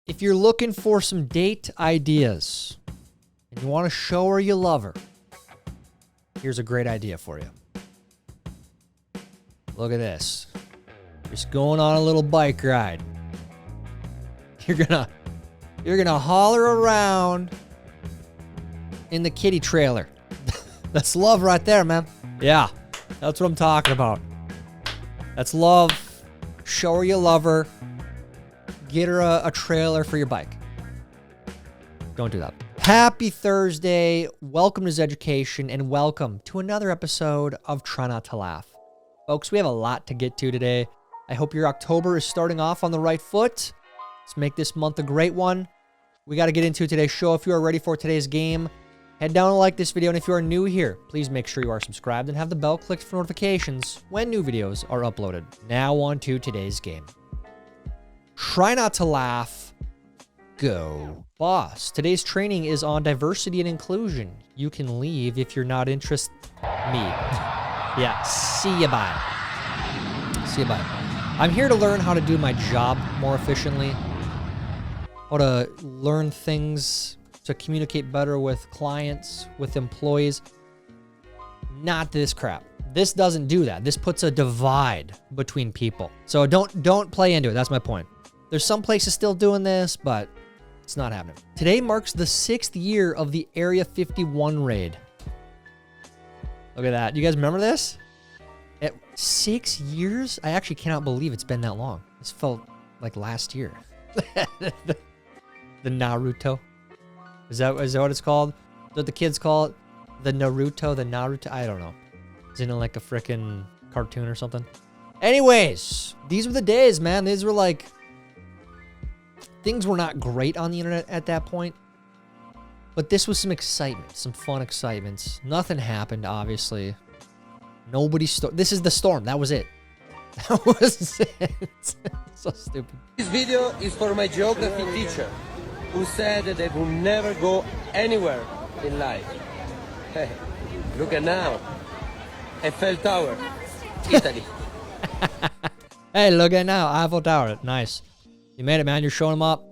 If you're looking for some date ideas and you want to show her you love her, here's a great idea for you. Look at this. Just going on a little bike ride. You're gonna holler around in the kitty trailer. That's love right there, man. Yeah, that's what I'm talking about. That's love. Show her you love her. Get her a trailer for your bike. Don't do that. Happy Thursday. Welcome to Zeducation, and welcome to another episode of Try Not to Laugh. Folks, we have a lot to get to today. I hope your October is starting off on the right foot. Let's make this month a great one. We got to get into today's show. If you are ready for today's game, head down and like this video. And if you are new here, please make sure you are subscribed and have the bell clicked for notifications when new videos are uploaded. Now on to today's game. Try not to laugh. Go. Boss. Today's training is on diversity and inclusion. You can leave if you're not interested. Me. Yeah. See ya bye. See ya bye. I'm here to learn how to do my job more efficiently. How to learn things to communicate better with clients, with employees. Not this crap. This doesn't do that. This puts a divide between people. So don't play into it. That's my point. There's some places still doing this, but it's not happening. Today marks the 6th year of the Area 51 raid. Look at that. You guys remember this? 6 years? I actually cannot believe it's been that long. This felt like last year. The Naruto. Is that what it's called? Is what the kids call it? The Naruto? I don't know. Isn't it like a frickin' cartoon or something? Anyways, these were the days, man. These were like... Things were not great on the internet at that point. But this was some excitement. Some fun excitements. Nothing happened, obviously. This is the storm. That was it. That was it. So stupid. This video is for my geography teacher, who said that they will never go anywhere in life. Hey, look at now. Eiffel Tower, Italy. Hey, look at now. Eiffel Tower. Nice. You made it, man. You're showing them up.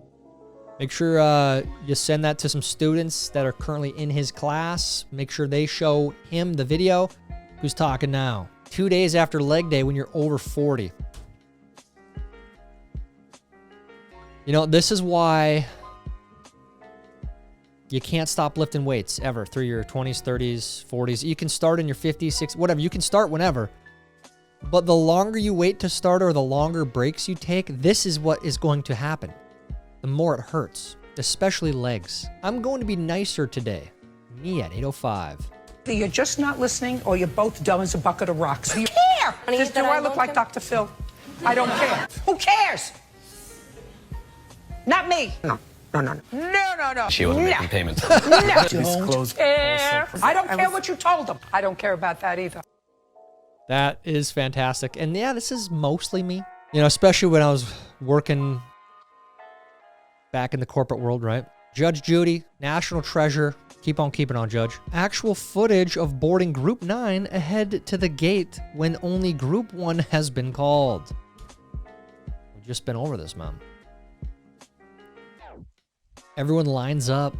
Make sure you send that to some students that are currently in his class. Make sure they show him the video. Who's talking now? 2 days after leg day when you're over 40. You know, this is why you can't stop lifting weights ever through your 20s, 30s, 40s. You can start in your 50s, 60s, whatever. You can start whenever. But the longer you wait to start or the longer breaks you take, this is what is going to happen. The more it hurts, especially legs. I'm going to be nicer today. Me at 8:05. Either you're just not listening or you're both dumb as a bucket of rocks. Do you care? Do I look like Dr. Phil? I don't care. Who cares? Not me. No. She wasn't making payments. No. Don't care. I don't care what you told them. I don't care about that either. That is fantastic. And yeah, this is mostly me. You know, especially when I was working back in the corporate world, right? Judge Judy, national treasure. Keep on keeping on, Judge. Actual footage of boarding Group 9 ahead to the gate when only Group 1 has been called. We've just been over this, man. Everyone lines up.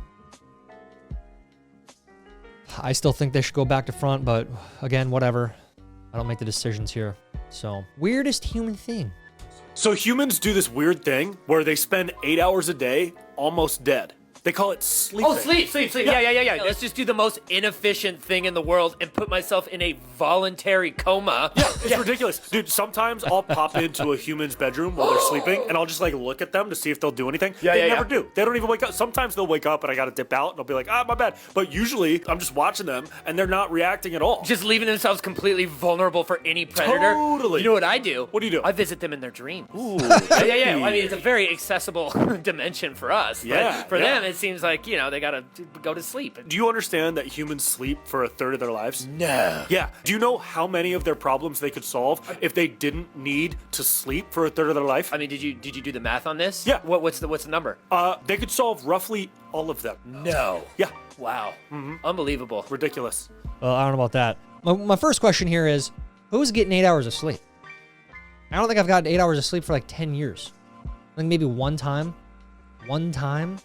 I still think they should go back to front, but again, whatever. I don't make the decisions here. So, weirdest human thing. So humans do this weird thing where they spend 8 hours a day almost dead. They call it sleeping. Oh, sleep. Yeah. Let's just do the most inefficient thing in the world and put myself in a voluntary coma. Yeah, it's ridiculous. Dude, sometimes I'll pop into a human's bedroom while they're sleeping, and I'll just, like, look at them to see if they'll do anything. They never do. They don't even wake up. Sometimes they'll wake up, and I gotta dip out, and I'll be like, my bad. But usually, I'm just watching them, and they're not reacting at all. Just leaving themselves completely vulnerable for any predator. Totally. You know what I do? What do you do? I visit them in their dreams. Ooh. Yeah. I mean, it's a very accessible dimension for us. Yeah. But for them, it seems like, you know, they gotta go to sleep. Do you understand that humans sleep for a third of their lives? No. Yeah. Do you know how many of their problems they could solve if they didn't need to sleep for a third of their life? I mean, did you do the math on this? Yeah. What's the number? They could solve roughly all of them. No. Yeah. Wow. Unbelievable. Ridiculous. Well, I don't know about that. My first question here is, who's getting 8 hours of sleep? I don't think I've gotten 8 hours of sleep for like 10 years. I think maybe one time. one time.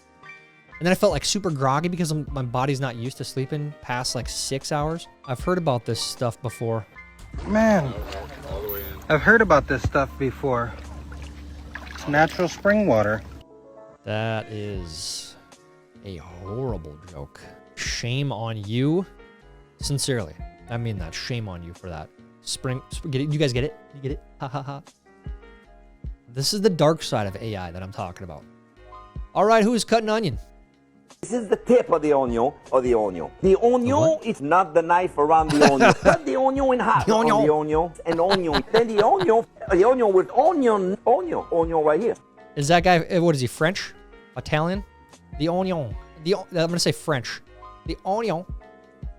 And then I felt like super groggy because my body's not used to sleeping past like 6 hours. I've heard about this stuff before. Man, I've heard about this stuff before. It's natural spring water. That is a horrible joke. Shame on you. Sincerely. I mean that. Shame on you for that. Get it? You guys get it? You get it? Ha ha ha. This is the dark side of AI that I'm talking about. All right, who's cutting onion? This is the tip of the onion, The onion is not the knife around the onion. Cut the onion in half. The onion, and onion. Then the onion with onion right here. Is that guy, what is he, French? Italian? The onion. I'm going to say French. The onion.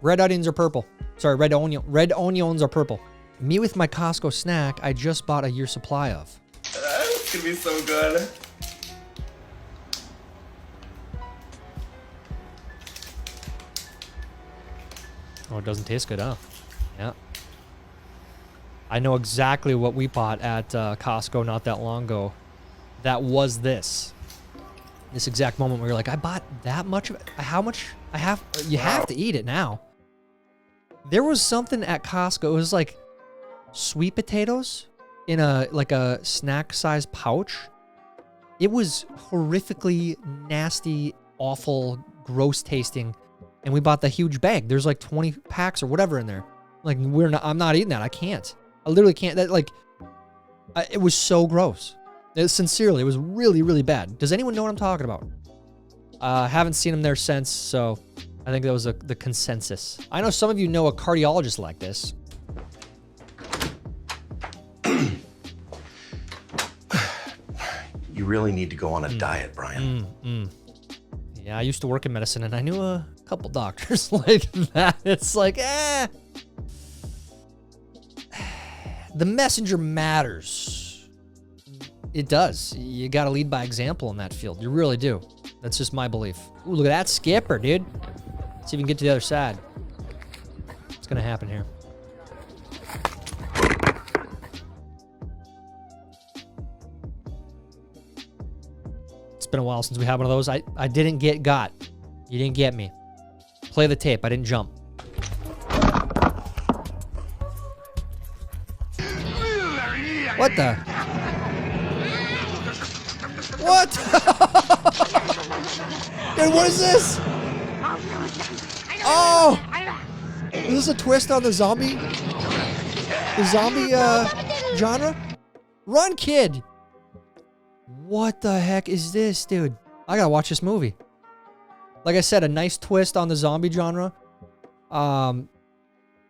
Red onions are purple. Sorry, red onions are purple. Me with my Costco snack, I just bought a year's supply of. It's gonna be so good. Oh, it doesn't taste good, huh? Yeah. I know exactly what we bought at Costco not that long ago. That was this. This exact moment where you're like, I bought that much of it. How much? You have to eat it now. There was something at Costco. It was like sweet potatoes in a snack-sized pouch. It was horrifically nasty, awful, gross tasting. And we bought the huge bag. There's like 20 packs or whatever in there. Like, I'm not eating that. I can't. I literally can't. It was so gross. Sincerely, it was really, really bad. Does anyone know what I'm talking about? Haven't seen him there since, so I think that was the consensus. I know some of you know a cardiologist like this. You really need to go on a diet, Brian. Yeah, I used to work in medicine, and I knew a couple doctors like that. It's like, the messenger matters. It does. You got to lead by example in that field. You really do. That's just my belief. Ooh, look at that skipper, dude. Let's see if we can get to the other side. What's going to happen here? It's been a while since we had one of those. I didn't get got. You didn't get me. Play the tape. I didn't jump. What the? What? Dude, what is this? Oh! Is this a twist on the zombie? The zombie genre? Run, kid! What the heck is this, dude? I gotta watch this movie. Like I said, a nice twist on the zombie genre. A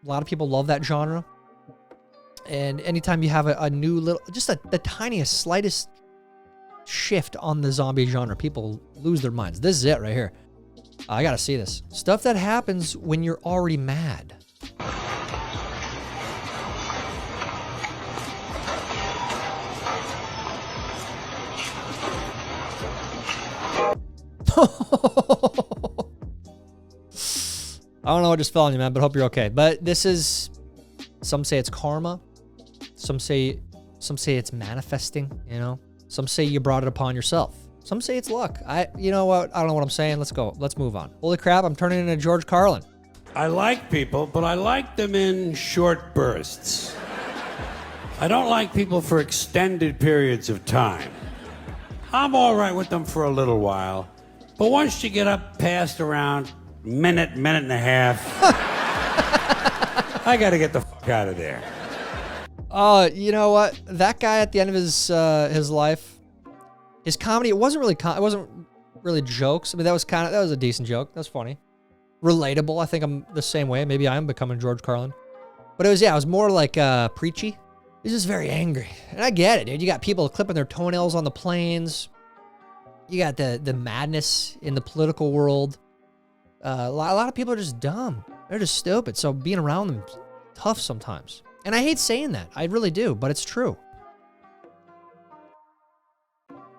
lot of people love that genre. And anytime you have a new little, just the tiniest, slightest shift on the zombie genre, people lose their minds. This is it right here. I gotta see this. Stuff that happens when you're already mad. I don't know what just fell on you, man, but hope you're okay. But this is, some say it's karma. Some say it's manifesting, you know? Some say you brought it upon yourself. Some say it's luck. You know what? I don't know what I'm saying. Let's go. Let's move on. Holy crap, I'm turning into George Carlin. I like people, but I like them in short bursts. I don't like people for extended periods of time. I'm all right with them for a little while, but once you get up past around minute and a half, I gotta get the fuck out of there. You know what? That guy at the end of his life, his comedy, it wasn't really jokes. I mean, that was a decent joke. That was funny. Relatable. I think I'm the same way. Maybe I am becoming George Carlin. But it was more like preachy. He's just very angry. And I get it, dude. You got people clipping their toenails on the planes. You got the madness in the political world. A lot of people are just dumb. They're just stupid. So being around them is tough sometimes. And I hate saying that. I really do, but it's true.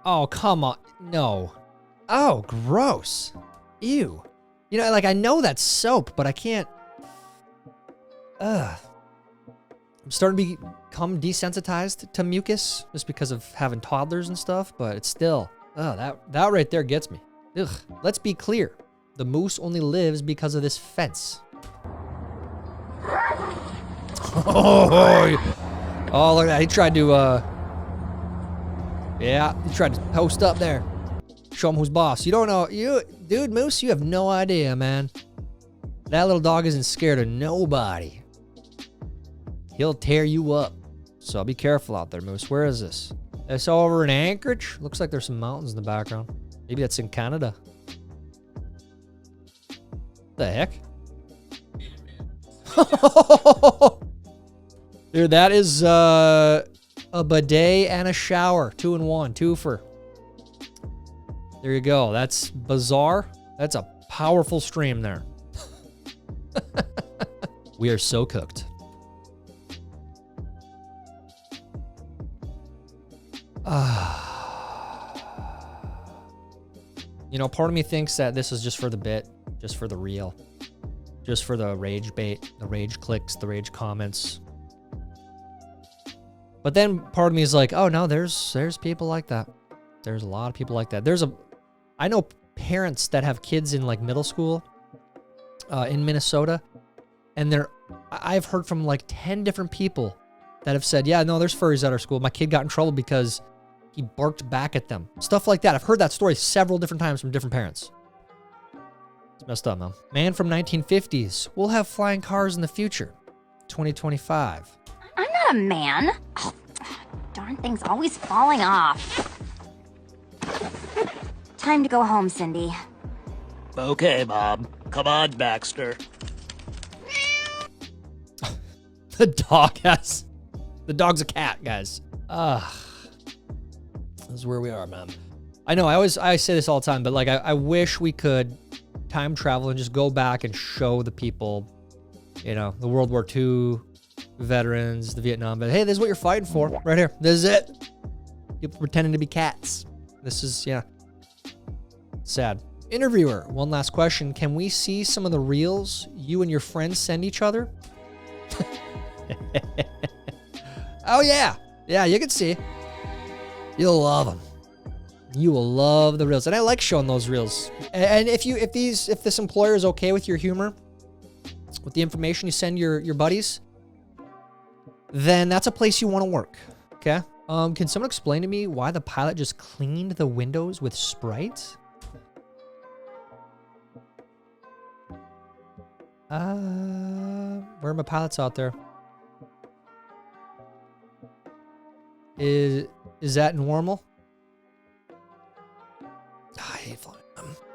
Oh, come on. No. Oh, gross. Ew. You know, like, I know that's soap, but I can't. Ugh. I'm starting to become desensitized to mucus just because of having toddlers and stuff, but it's still Oh, that right there gets me. Ugh. Let's be clear. The moose only lives because of this fence. Oh, look at that. He tried to, yeah, he tried to post up there. Show him who's boss. You don't know. Dude, Moose, you have no idea, man. That little dog isn't scared of nobody. He'll tear you up. So be careful out there, Moose. Where is this? It's over in Anchorage. Looks like there's some mountains in the background. Maybe that's in Canada. The heck? Dude, that is a bidet and a shower. 2-in-1. Twofer. There you go. That's bizarre. That's a powerful stream there. We are so cooked. You know, part of me thinks that this is just for the bit, just for the real, just for the rage bait, the rage clicks, the rage comments. But then part of me is like, oh no, there's people like that. There's a lot of people like that. I know parents that have kids in like middle school in Minnesota, and I've heard from like 10 different people that have said, yeah, no, there's furries at our school. My kid got in trouble because he barked back at them. Stuff like that. I've heard that story several different times from different parents. It's messed up, man. Man from 1950s. We'll have flying cars in the future. 2025. I'm not a man. Oh, darn thing's always falling off. Time to go home, Cindy. Okay, Bob. Come on, Baxter. The dog's a cat, guys. This is where we are, man. I know, I say this all the time, but like, I wish we could time travel and just go back and show the people, you know, the World War II veterans, the Vietnam, but hey, this is what you're fighting for right here. This is it. People pretending to be cats. This is, yeah. Sad. Interviewer, one last question. Can we see some of the reels you and your friends send each other? Oh, yeah. Yeah, you can see. You'll love them. You will love the reels. And I like showing those reels. And if this employer is okay with your humor, with the information you send your buddies, then that's a place you want to work. Okay? Can someone explain to me why the pilot just cleaned the windows with Sprite? Where are my pilots out there? Is that normal? I hate flying.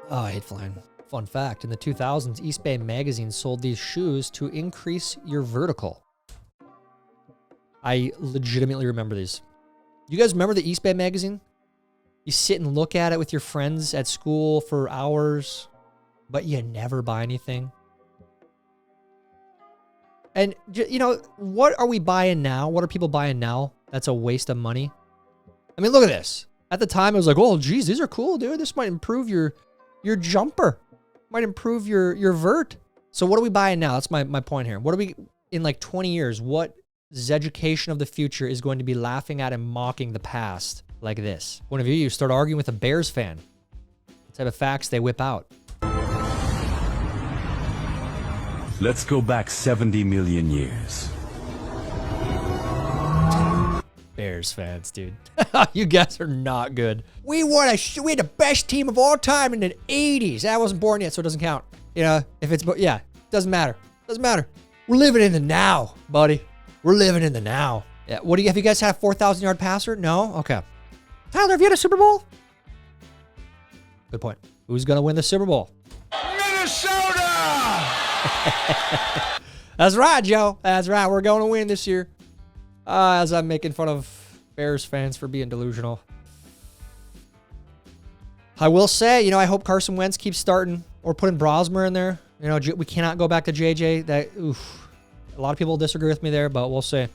I hate flying. Fun fact, in the 2000s, East Bay Magazine sold these shoes to increase your vertical. I legitimately remember these. You guys remember the East Bay Magazine? You sit and look at it with your friends at school for hours, but you never buy anything. And, you know, what are we buying now? What are people buying now? That's a waste of money. I mean, look at this. At the time, it was like, oh, geez, these are cool, dude. This might improve your jumper. Might improve your vert. So what are we buying now? That's my point here. What are we, in like 20 years, what Zeducation of the future is going to be laughing at and mocking the past like this? One of you start arguing with a Bears fan. What type of facts they whip out? Let's go back 70 million years. Bears fans, dude. You guys are not good. We had the best team of all time in the 80s. I wasn't born yet, so it doesn't count. You know, if it's, yeah, doesn't matter. Doesn't matter. We're living in the now, buddy. We're living in the now. Yeah. Have you guys had a 4,000-yard passer? No? Okay. Tyler, have you had a Super Bowl? Good point. Who's going to win the Super Bowl? Minnesota! That's right, Joe. That's right. We're going to win this year. As I'm making fun of Bears fans for being delusional. I will say, you know, I hope Carson Wentz keeps starting or putting Brosmer in there. You know, we cannot go back to JJ. A lot of people disagree with me there, but we'll say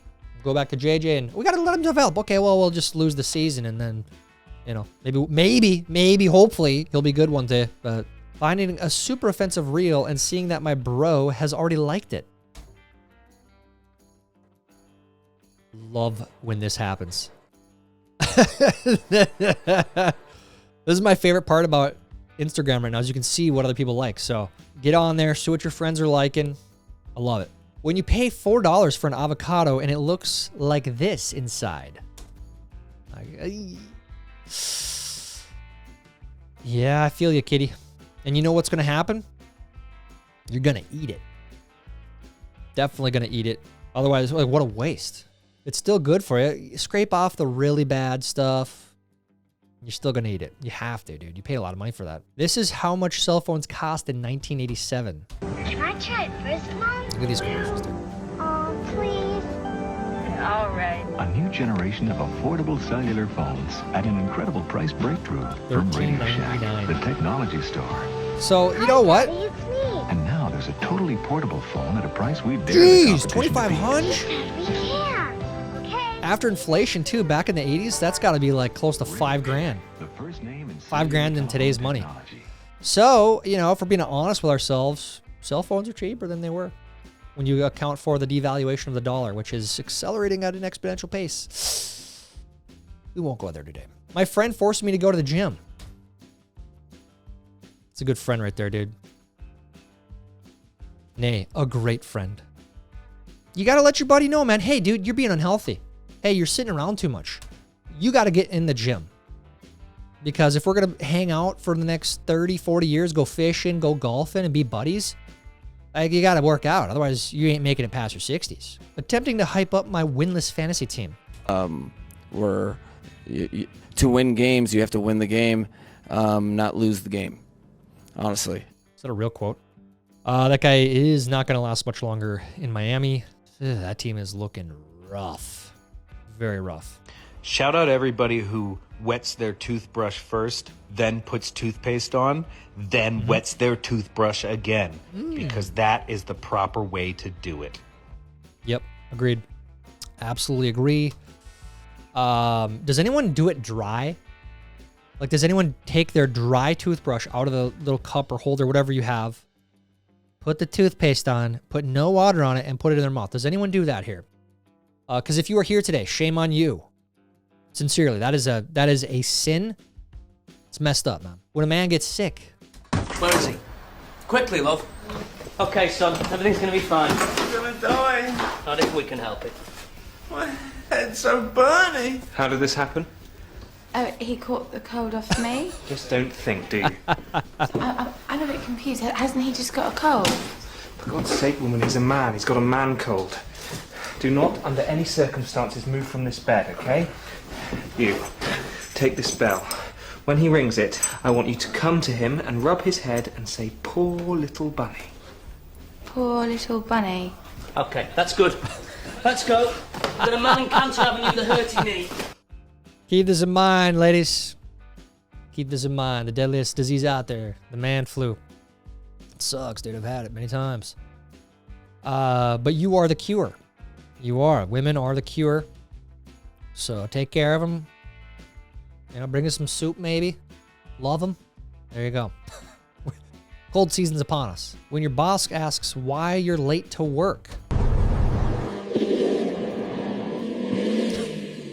go back to JJ and we got to let him develop. Okay, well, we'll just lose the season and then, you know, maybe, hopefully he'll be good one day. But finding a super offensive reel and seeing that my bro has already liked it. Love when this happens. This is my favorite part about Instagram right now, is you can see what other people like. So get on there, see what your friends are liking. I love it. When you pay $4 for an avocado and it looks like this inside. Yeah, I feel you, kitty. And you know what's going to happen? You're going to eat it. Definitely going to eat it. Otherwise, like, what a waste. It's still good for you. You scrape off the really bad stuff. You're still going to eat it. You have to, dude. You paid a lot of money for that. This is how much cell phones cost in 1987. Can I try it first, Mom? Look at these commercials, dude. Oh, please. All right. A new generation of affordable cellular phones at an incredible price breakthrough from Radio Shack, the technology store. So, you know what? It's me. And now there's a totally portable phone at a price we dare Jeez, the competition to beat. $2,500? We can. Okay. After inflation, too, back in the 80s, that's got to be like close to $5,000. The first name in $5,000 in today's money. technology. So, you know, if we're being honest with ourselves, cell phones are cheaper than they were when you account for the devaluation of the dollar, which is accelerating at an exponential pace. We won't go there today. My friend forced me to go to the gym. It's a good friend right there, dude. Nay, a great friend. You got to let your buddy know, man. Hey, dude, you're being unhealthy. Hey, you're sitting around too much. You got to get in the gym. Because if we're going to hang out for the next 30, 40 years, go fishing, go golfing, and be buddies, you got to work out. Otherwise, you ain't making it past your 60s. Attempting to hype up my winless fantasy team. To win games, you have to win the game, not lose the game. Honestly. Is that a real quote? That guy is not going to last much longer in Miami. That team is looking rough. Very rough. Shout out everybody who wets their toothbrush first, then puts toothpaste on, then wets their toothbrush again. Because that is the proper way to do it. Yep, agreed. Absolutely agree. Does anyone do it dry? Like, does anyone take their dry toothbrush out of the little cup or holder, whatever you have, put the toothpaste on, put no water on it, and put it in their mouth? Does anyone do that here? Because if you are here today, shame on you. Sincerely, that is a sin. It's messed up, man. When a man gets sick. Where is he? Quickly, love. Okay, son, everything's gonna be fine. I'm gonna die. Not if we can help it. My head's so burning. How did this happen? He caught the cold off me. Just don't think, do you? I'm a bit confused. Hasn't he just got a cold? For God's sake, woman, he's a man. He's got a man cold. Do not, under any circumstances, move from this bed, okay? You, take this bell. When he rings it, I want you to come to him and rub his head and say, "Poor little bunny." Poor little bunny. Okay, that's good. Let's go. I've got a man in cancer having you the hurty knee. Keep this in mind, ladies. Keep this in mind. The deadliest disease out there, the man flu. It sucks, dude. I've had it many times. But you are the cure. You are. Women are the cure. So take care of them. You know, bring us some soup, maybe. Love them. There you go. Cold season's upon us. When your boss asks why you're late to work.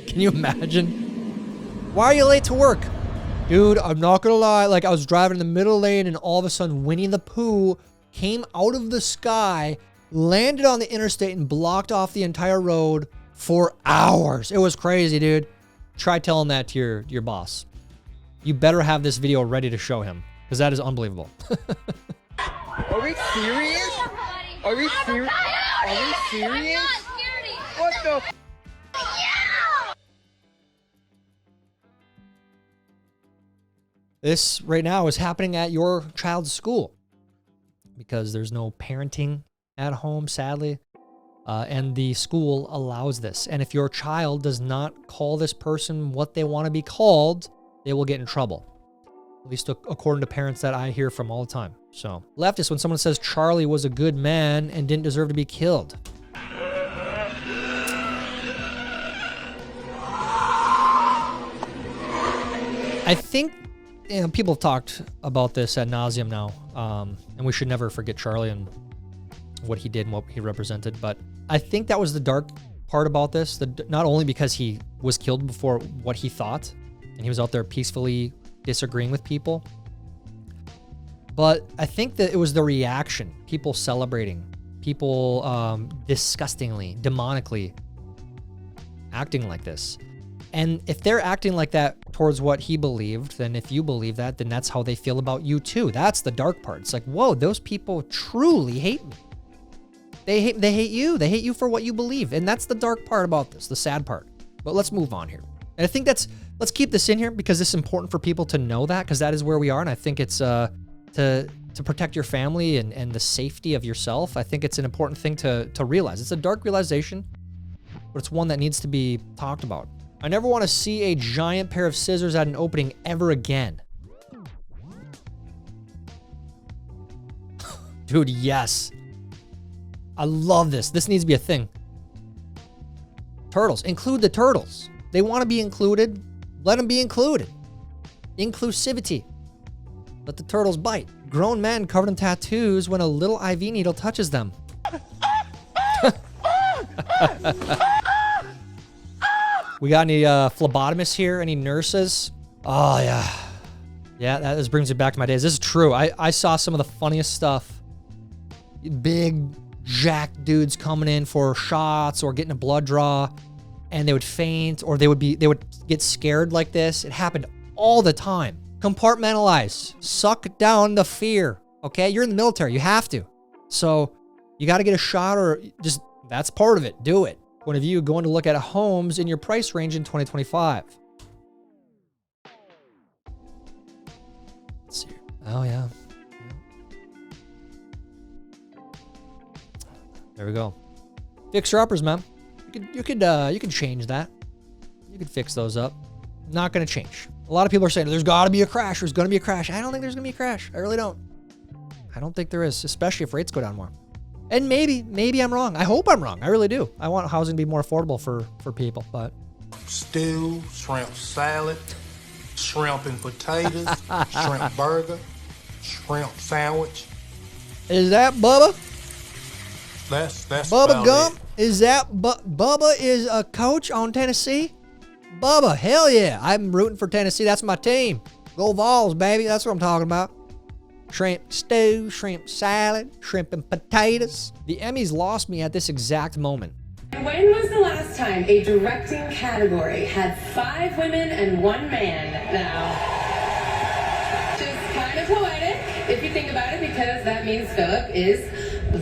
Can you imagine? Why are you late to work? Dude, I'm not gonna lie. Like, I was driving in the middle lane and all of a sudden Winnie the Pooh came out of the sky, landed on the interstate and blocked off the entire road for hours. It was crazy, dude. Try telling that to your boss. You better have this video ready to show him, because that is unbelievable. Are we serious? Are we serious? Are we serious? What the? This right now is happening at your child's school because there's no parenting at home, sadly. And the school allows this. And if your child does not call this person what they want to be called, they will get in trouble. At least according to parents that I hear from all the time. So, leftist, when someone says Charlie was a good man and didn't deserve to be killed. I think, you know, people have talked about this ad nauseum now. And we should never forget Charlie and what he did and what he represented. But I think that was the dark part about this. Not only because he was killed before what he thought, and he was out there peacefully disagreeing with people. But I think that it was the reaction, people celebrating, people disgustingly, demonically acting like this. And if they're acting like that towards what he believed, then if you believe that, then that's how they feel about you too. That's the dark part. It's like, whoa, those people truly hate me. They hate you. They hate you for what you believe. And that's the dark part about this, the sad part. But let's move on here. And I think let's keep this in here because it's important for people to know that, because that is where we are. And I think it's to protect your family and the safety of yourself. I think it's an important thing to realize. It's a dark realization, but it's one that needs to be talked about. I never want to see a giant pair of scissors at an opening ever again. Dude, yes. I love this. This needs to be a thing. Turtles. Include the turtles. They want to be included. Let them be included. Inclusivity. Let the turtles bite. Grown men covered in tattoos when a little IV needle touches them. We got any phlebotomists here? Any nurses? Oh, yeah. Yeah, this brings me back to my days. This is true. I saw some of the funniest stuff. Big, jacked dudes coming in for shots or getting a blood draw, and they would faint, or they would get scared like this. It happened all the time. Compartmentalize. Suck down the fear. Okay? You're in the military. You have to. So you got to get a shot, or just, that's part of it. Do it. One of you going to look at homes in your price range in 2025. Let's see. Oh, yeah. There we go. Fixer-uppers, man. You could change that. You could fix those up. Not going to change. A lot of people are saying there's got to be a crash. There's going to be a crash. I don't think there's going to be a crash. I really don't. I don't think there is, especially if rates go down more. And maybe I'm wrong. I hope I'm wrong. I really do. I want housing to be more affordable for people, but. Stew, shrimp salad, shrimp and potatoes, shrimp burger, shrimp sandwich. Is that Bubba? That's Bubba Gump? Is that Bubba is a coach on Tennessee? Bubba, hell yeah. I'm rooting for Tennessee. That's my team. Go Vols, baby. That's what I'm talking about. Shrimp stew, shrimp salad, shrimp and potatoes. The Emmys lost me at this exact moment. When was the last time a directing category had 5 women and 1 man? Now, just kind of poetic, if you think about it, because that means Philip is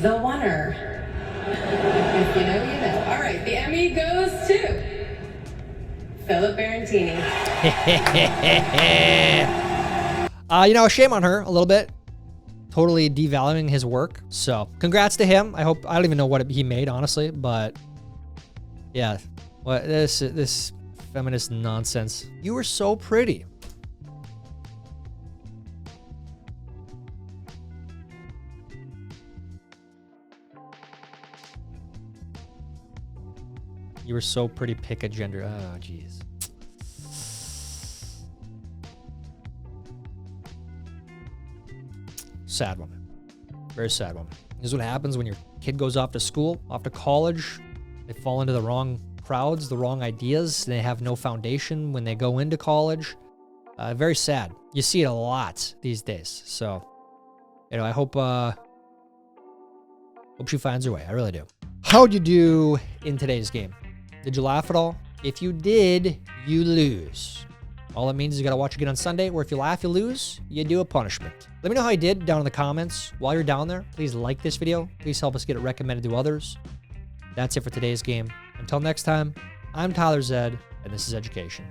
the oneer. If you know, you know. All right, the Emmy goes to Philip Barantini. Shame on her a little bit. Totally devaluing his work. So congrats to him. I don't even know what he made, honestly, but yeah, what this feminist nonsense. You were so pretty. You were so pretty. Pick a gender. Oh, jeez. Sad woman. Very sad woman. This is what happens when your kid goes off to school, off to college. They fall into the wrong crowds, the wrong ideas. They have no foundation when they go into college. Very sad. You see it a lot these days. So, I hope she finds her way. I really do. How'd you do in today's game? Did you laugh at all? If you did, you lose. All it means is you got to watch again on Sunday, where if you laugh, you lose. You do a punishment. Let me know how you did down in the comments. While you're down there, please like this video. Please help us get it recommended to others. That's it for today's game. Until next time, I'm Tyler Zed, and this is Zeducation.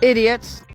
Idiots.